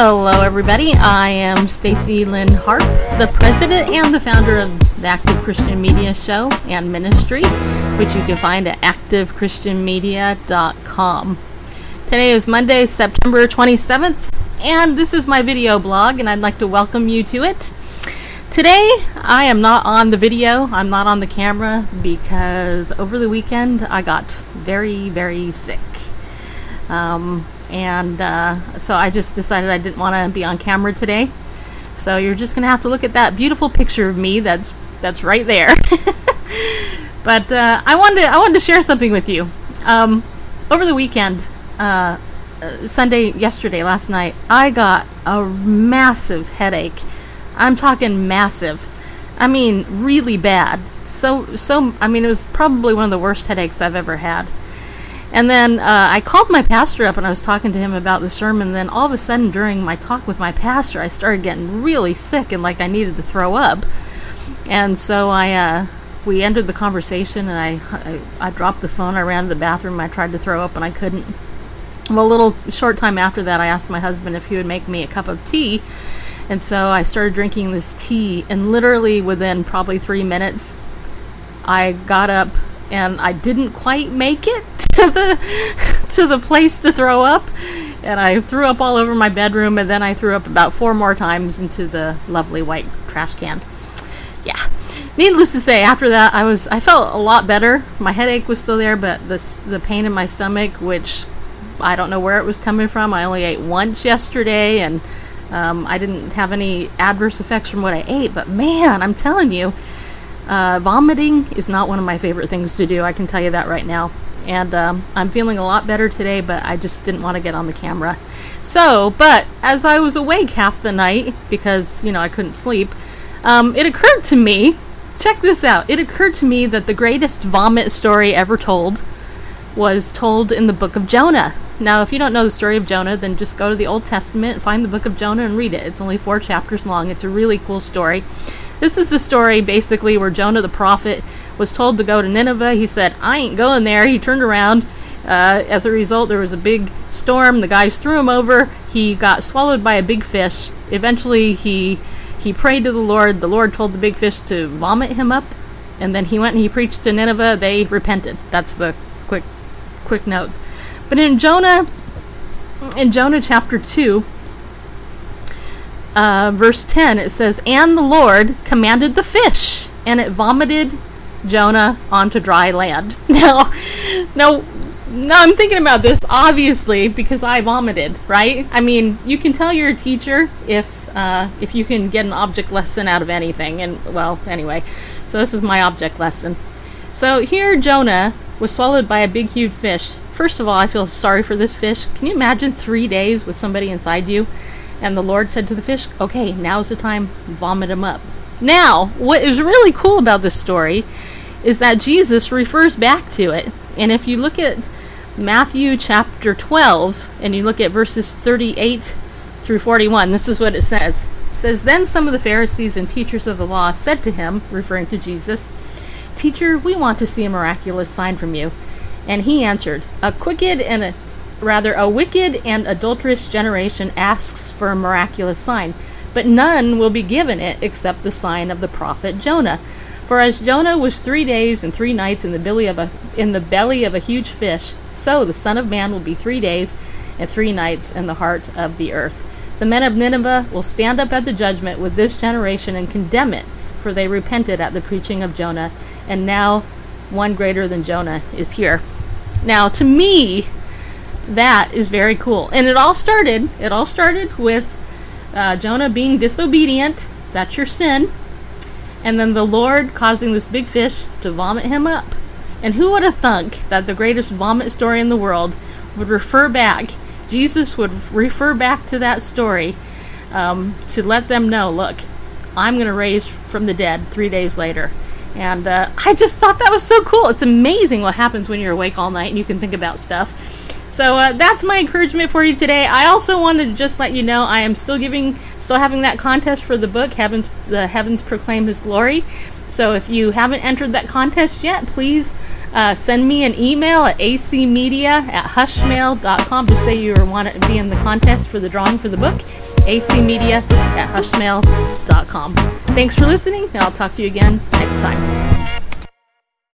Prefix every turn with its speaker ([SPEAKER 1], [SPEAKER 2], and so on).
[SPEAKER 1] Hello everybody, I am Stacy Lynn Harp, the president and the founder of the Active Christian Media Show and Ministry, which you can find at activechristianmedia.com. Today is Monday, September 27th, and this is my video blog, and I'd like to welcome you to it. Today, I am not on the video, I'm not on the camera, because over the weekend I got very, very sick. So I just decided I didn't want to be on camera today. So you're just going to have to look at that beautiful picture of me that's right there. But I wanted to share something with you. Over the weekend, last night, I got a massive headache. I'm talking massive. I mean, really bad. I mean, it was probably one of the worst headaches I've ever had. And then I called my pastor up and I was talking to him about the sermon. Then all of a sudden during my talk with my pastor, I started getting really sick and like I needed to throw up. And so we ended the conversation and I dropped the phone. I ran to the bathroom. I tried to throw up and I couldn't. Well, a little short time after that, I asked my husband if he would make me a cup of tea. And so I started drinking this tea, and literally within probably 3 minutes, I got up and I didn't quite make it to the place to throw up, and I threw up all over my bedroom, and then I threw up about 4 more times into the lovely white trash can. Yeah, needless to say, after that I felt a lot better. My headache was still there, but the pain in my stomach, which I don't know where it was coming from. I only ate once yesterday, and I didn't have any adverse effects from what I ate, but man, I'm telling you, vomiting is not one of my favorite things to do. I can tell you that right now. And I'm feeling a lot better today, but I just didn't want to get on the camera. So, but as I was awake half the night, because, you know, I couldn't sleep, it occurred to me, check this out, it occurred to me that the greatest vomit story ever told was told in the book of Jonah. Now, if you don't know the story of Jonah, then just go to the Old Testament, find the book of Jonah, and read it. It's only 4 chapters long. It's a really cool story. This is the story, basically, where Jonah the prophet was told to go to Nineveh. He said, I ain't going there. He turned around. As a result, there was a big storm. The guys threw him over. He got swallowed by a big fish. Eventually, he prayed to the Lord. The Lord told the big fish to vomit him up. And then he went and he preached to Nineveh. They repented. That's the quick notes. But in Jonah chapter 2, verse 10, it says, and the Lord commanded the fish, and it vomited Jonah onto dry land. Now I'm thinking about this, obviously, because I vomited, right? I mean, you can tell you're a teacher if you can get an object lesson out of anything. And, well, anyway, so this is my object lesson. So here Jonah was swallowed by a big, huge fish. First of all, I feel sorry for this fish. Can you imagine 3 days with somebody inside you? And the Lord said to the fish, okay, now's the time, vomit him up. Now, what is really cool about this story is that Jesus refers back to it. And if you look at Matthew chapter 12, and you look at verses 38 through 41, this is what it says. It says, then some of the Pharisees and teachers of the law said to him, referring to Jesus, Teacher, we want to see a miraculous sign from you. And he answered, a wicked and adulterous generation asks for a miraculous sign, but none will be given it except the sign of the prophet Jonah. For as Jonah was 3 days and 3 nights in the belly of a huge fish, so the Son of Man will be 3 days and 3 nights in the heart of the earth. The men of Nineveh will stand up at the judgment with this generation and condemn it, for they repented at the preaching of Jonah, and now one greater than Jonah is here. Now, to me, that is very cool. And it all started with Jonah being disobedient. That's your sin. And then the Lord causing this big fish to vomit him up. And who would have thunk that the greatest vomit story in the world would refer back, Jesus would refer back to that story to let them know, look, I'm going to raise from the dead 3 days later. And I just thought that was so cool. It's amazing what happens when you're awake all night and you can think about stuff. So that's my encouragement for you today. I also wanted to just let you know I am still having that contest for the book, The Heavens Proclaim His Glory. So if you haven't entered that contest yet, please send me an email at acmedia@hushmail.com to say you want to be in the contest for the drawing for the book. acmedia@hushmail.com. Thanks for listening, and I'll talk to you again next time.